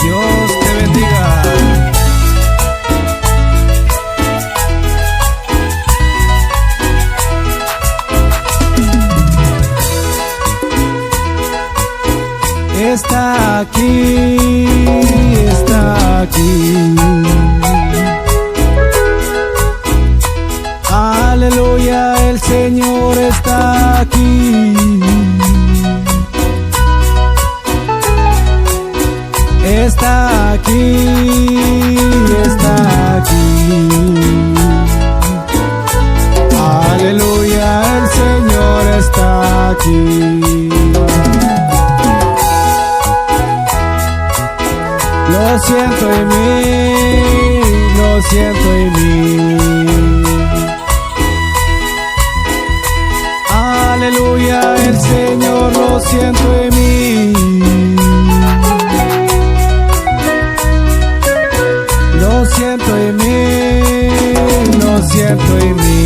Dios te bendiga. Está aquí, está aquí. Aleluya, el Señor está aquí. Está aquí, está aquí. Aleluya, el Señor está aquí. Lo siento en mí, lo siento en mí. Aleluya, el Señor lo siento en mí. Lo siento en mí, lo siento en mí.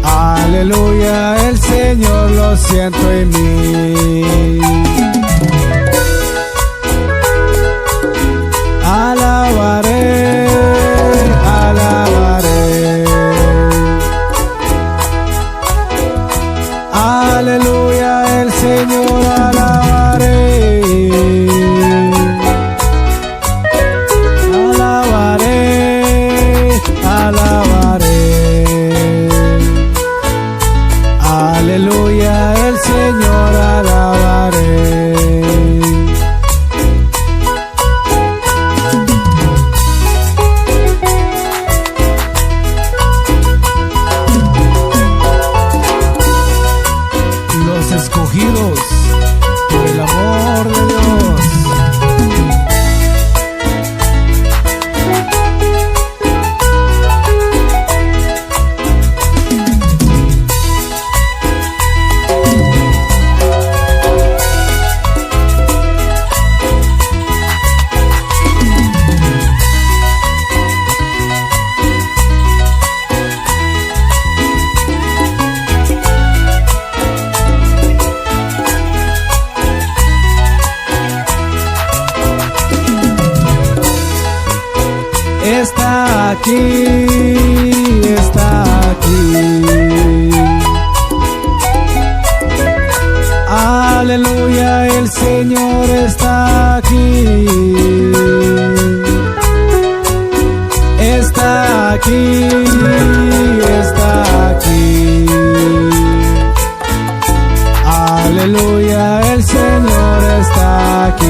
Aleluya, el Señor lo siento en mí. Alabaré, alabaré. Aleluya, el Señor alabaré. Alabaré, alabaré. Aleluya, el Señor alabaré. Los escogidos por el amor de Dios. Está aquí, está aquí. Aleluya, el Señor está aquí. Está aquí, está aquí. Aleluya, el Señor está aquí.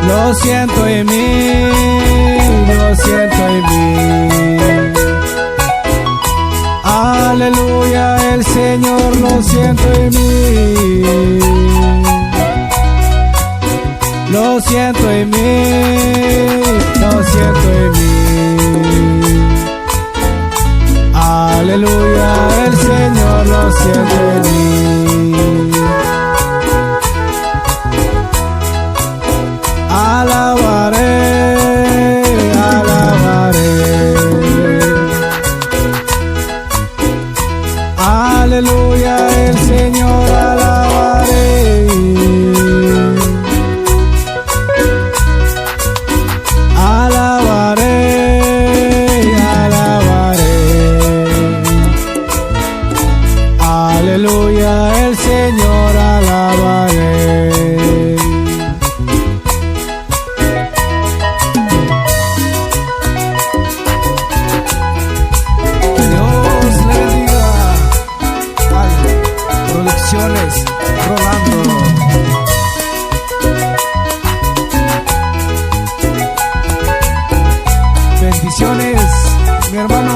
Lo siento en mí, lo siento en mí. Aleluya, el Señor lo siento en mí. Lo siento en mí, lo siento en mí. Aleluya, el Señor lo siento en mí. Alabaré, alabaré. Aleluya, el Señor alabaré. Alabaré, alabaré. Aleluya, el Señor alabaré. Rolando. Bendiciones, mi hermano.